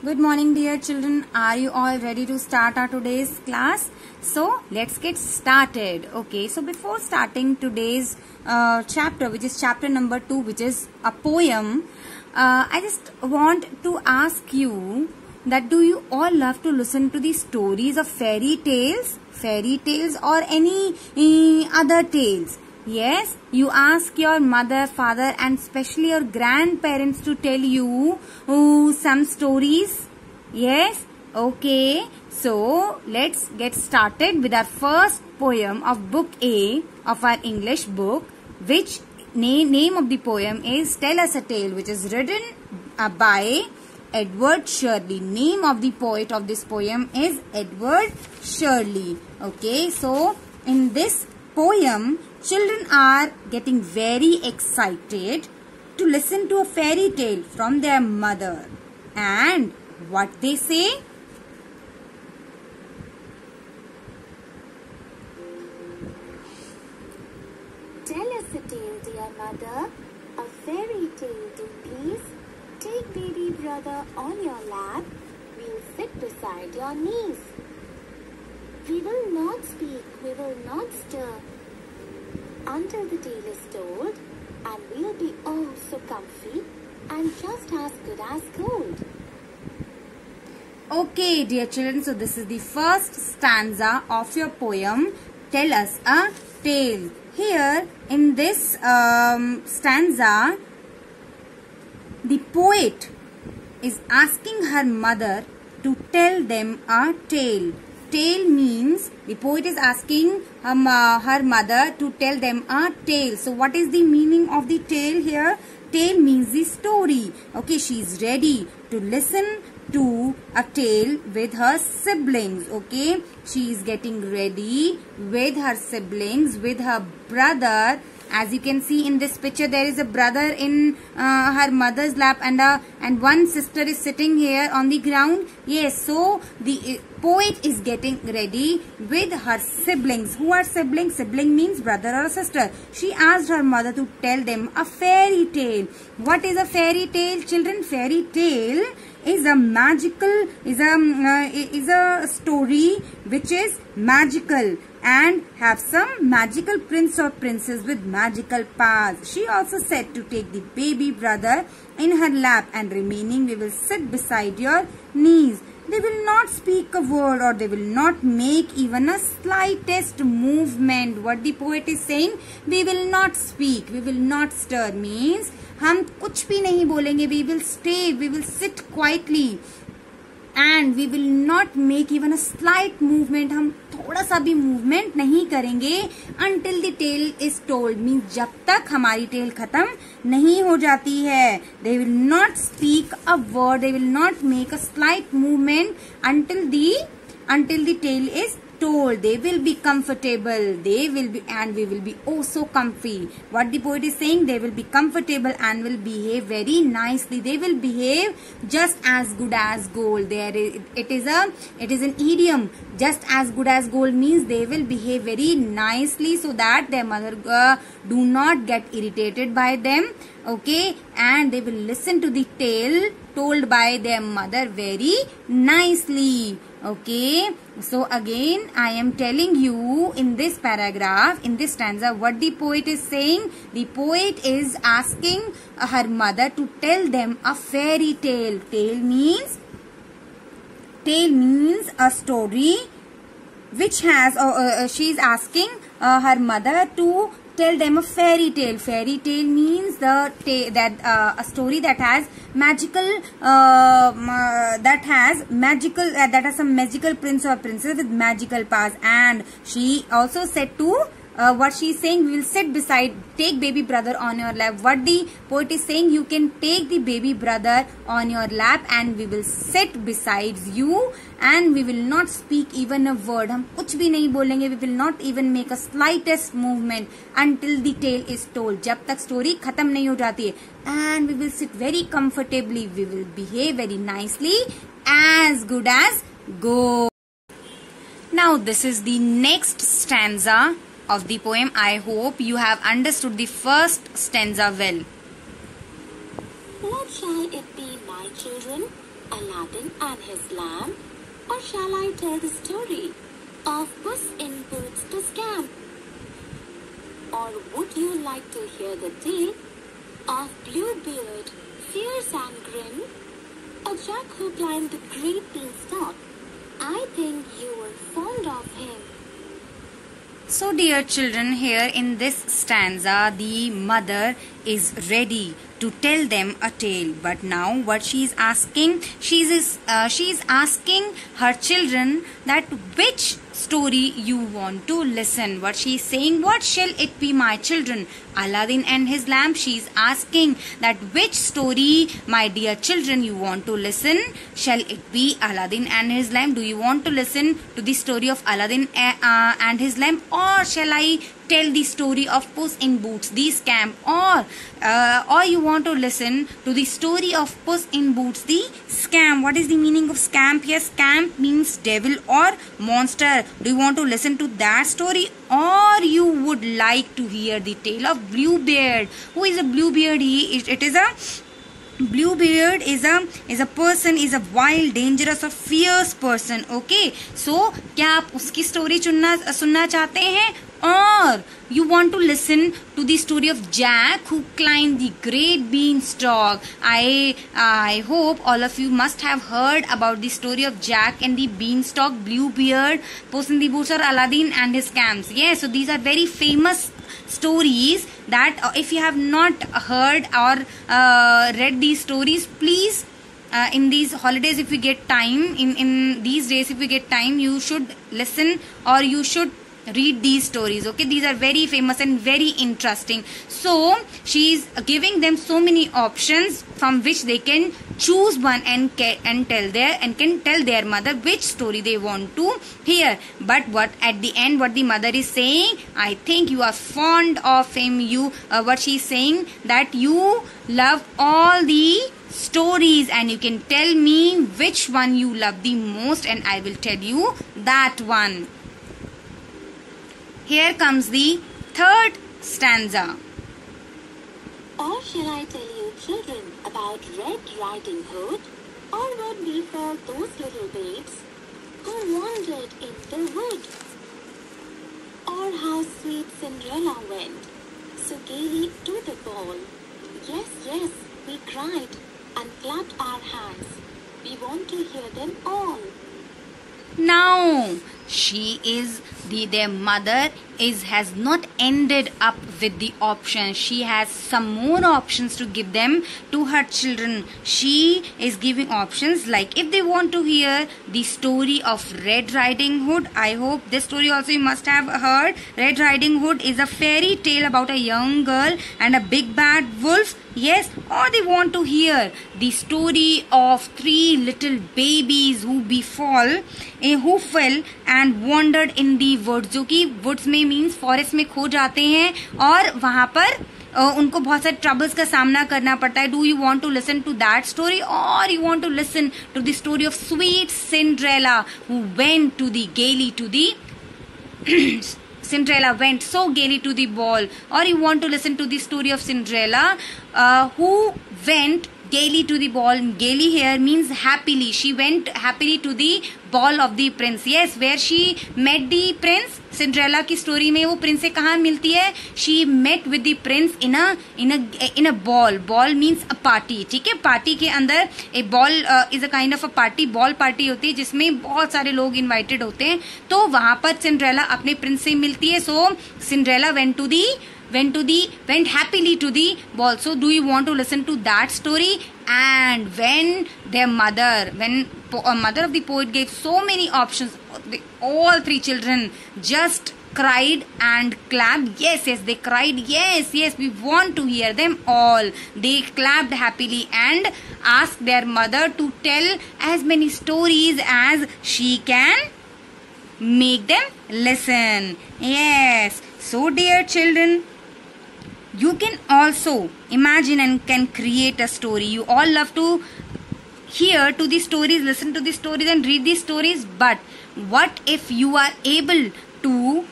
Good morning, dear children. Are you all ready to start our today's class? So let's get started. Okay, so before starting today's chapter, which is chapter number 2, which is a poem, I just want to ask you that do you all love to listen to the stories of fairy tales or any other tales? Yes, you ask your mother, father and especially your grandparents to tell you some stories. Yes, okay. So, let's get started with our first poem of book A of our English book, which name of the poem is Tell Us a Tale, which is written by Edward Shirley. Name of the poet of this poem is Edward Shirley. Okay, so in this poem, children are getting very excited to listen to a fairy tale from their mother. And what they say? Tell us a tale, dear mother, a fairy tale, do please. Take baby brother on your lap, we'll sit beside your knees. We will not speak, we will not stir, until the tale is told, and we'll be oh so comfy and just as good as gold. Okay, dear children, so this is the first stanza of your poem, Tell Us a Tale. Here in this stanza, the poet is asking her mother to tell them a tale. Tale means the poet is asking her mother to tell them a tale. So what is the meaning of the tale here? Tale means the story. Okay, she is ready to listen to a tale with her siblings. Okay, she is getting ready with her siblings, with her brother. As you can see in this picture, there is a brother in her mother's lap and one sister is sitting here on the ground. Yes, so the poet is getting ready with her siblings. Who are siblings? Sibling means brother or sister. She asked her mother to tell them a fairy tale. What is a fairy tale, children? Fairy tale is a magical, is a story which is magical and have some magical prince or princess with magical powers. She also said to take the baby brother in her lap and remaining we will sit beside your knees. They will not speak a word or they will not make even a slightest movement. What the poet is saying, we will not speak, we will not stir means हम कुछ भी नहीं बोलेंगे. We will stay, we will sit quietly and we will not make even a slight movement. हम थोड़ा सा भी movement नहीं करेंगे until the tale is told means जब तक हमारी tale खत्म नहीं हो जाती है. They will not speak a word, they will not make a slight movement until the tale is told. They will be comfortable, they will be, and we will be oh so comfy. What the poet is saying, they will be comfortable and will behave very nicely. They will behave just as good as gold. It is an idiom. Just as good as gold means they will behave very nicely so that their mother do not get irritated by them. Okay, and they will listen to the tale told by their mother very nicely. Okay, so again I am telling you in this paragraph, in this stanza, what the poet is saying. The poet is asking her mother to tell them a fairy tale. Tale means a story which has, she is asking her mother to tell them a fairy tale. Fairy tale means a story that has some magical prince or princess with magical powers. And she also said to what she is saying, we will sit beside, take baby brother on your lap. What the poet is saying, you can take the baby brother on your lap and we will sit beside you and we will not speak even a word. हम कुछ भी नहीं बोलेंगे. We will not even make a slightest movement until the tale is told. जब तक story खत्म नहीं हो जाती है. And we will sit very comfortably. We will behave very nicely, as good as gold. Now this is the next stanza of the poem. I hope you have understood the first stanza well. What shall it be, my children? Aladdin and his lamp? Or shall I tell the story of Puss in Boots the Scamp? Or would you like to hear the tale of Bluebeard, fierce and grim, a Jack who climbed the great beanstalk? I think you were fond of him. So dear children, here in this stanza, the mother is ready to tell them a tale. But now what she is asking, she is asking her children that which story you want to listen. What she is saying, what shall it be, my children? Aladdin and his lamp. She is asking that which story, my dear children, you want to listen. Shall it be Aladdin and his lamp? Do you want to listen to the story of Aladdin and his lamp, or shall I tell the story of Puss in Boots the Scamp, or you want to listen to the story of Puss in Boots the Scamp? What is the meaning of scamp? Yes, scamp means devil or monster. Do you want to listen to that story, or you would like to hear the tale of Bluebeard? Who is a Bluebeard? Bluebeard is a person, is a wild, dangerous or fierce person. Okay, so क्या आप उसकी story सुनना चाहते हैं, or you want to listen to the story of Jack who climbed the great beanstalk? I hope all of you must have heard about the story of Jack and the beanstalk, Bluebeard, Puss in Boots, or Aladdin and his scamps. Yes, so these are very famous stories that if you have not heard or read these stories, please in these holidays, if you get time, in these days, if you get time, you should listen or you should read these stories. Okay, these are very famous and very interesting. So she is giving them so many options from which they can choose one and can tell their mother which story they want to hear. But what at the end, what the mother is saying, I think you are fond of him. What she is saying, that you love all the stories and you can tell me which one you love the most, and I will tell you that one. Here comes the third stanza. Or shall I tell you, children, about Red Riding Hood, or what befell those little babes who wandered in the wood? Or how sweet Cinderella went so gaily to the ball? Yes, yes, we cried and clapped our hands. We want to hear them all. Now, their mother has not ended up with the options. She has some more options to give them to her children. She is giving options like if they want to hear the story of Red Riding Hood. I hope this story also you must have heard. Red Riding Hood is a fairy tale about a young girl and a big bad wolf. Yes, or they want to hear the story of three little babies who fell and wandered in the woods. जो कि woods में means forest में खो जाते हैं और वहाँ पर उनको बहुत सारे troubles का सामना करना पड़ता है. Do you want to listen to that story, or you want to listen to the story of sweet Cinderella who went gaily to the Cinderella went so gaily to the ball, or you want to listen to the story of Cinderella who went gaily to the ball. Gaily here means happily. She went happily to the ball of the prince. Yes, where she met the prince. Cinderella की story में वो prince से कहाँ मिलती है? She met with the prince in a ball. Ball means a party. ठीक है, party के अंदर a ball is a kind of a party. Ball party होती है जिसमें बहुत सारे लोग invited होते हैं. तो वहाँ पर Cinderella अपने prince से मिलती है. So Cinderella went happily to the ball. So do you want to listen to that story? And when mother of the poet gave so many options, all three children just cried and clapped. Yes, they cried. Yes, we want to hear them all. They clapped happily and asked their mother to tell as many stories as she can make them listen. Yes, so dear children, you can also imagine and can create a story. You all love to hear to the stories, listen to the stories and read the stories. But what if you are able to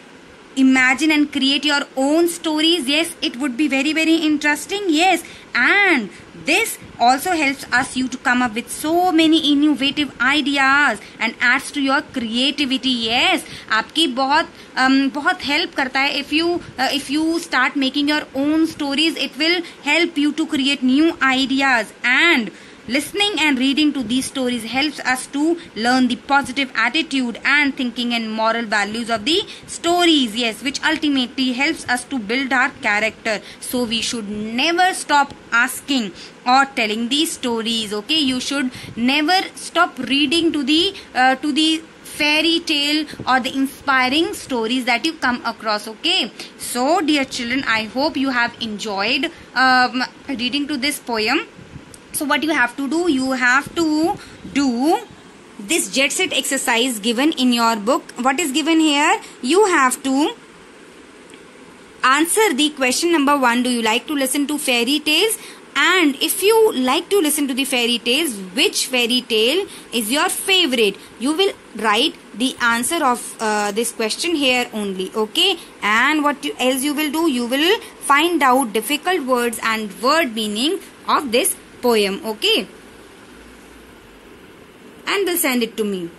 imagine and create your own stories? Yes, it would be very, very interesting. Yes, and This also helps us you to come up with so many innovative ideas and adds to your creativity. Yes, आपकी बहुत help करता है. If you start making your own stories, it will help you to create new ideas. And listening and reading to these stories helps us to learn the positive attitude and thinking and moral values of the stories. Yes, which ultimately helps us to build our character. So we should never stop asking or telling these stories. Okay, you should never stop reading to the fairy tale or the inspiring stories that you come across. Okay, so dear children, I hope you have enjoyed reading to this poem. So what you have to do, you have to do this jet set exercise given in your book. What is given here? You have to answer the question number 1. Do you like to listen to fairy tales? And if you like to listen to the fairy tales, which fairy tale is your favorite? You will write the answer of this question here only. Okay, and what else you will do? You will find out difficult words and word meaning of this poem. Okay, and will send it to me.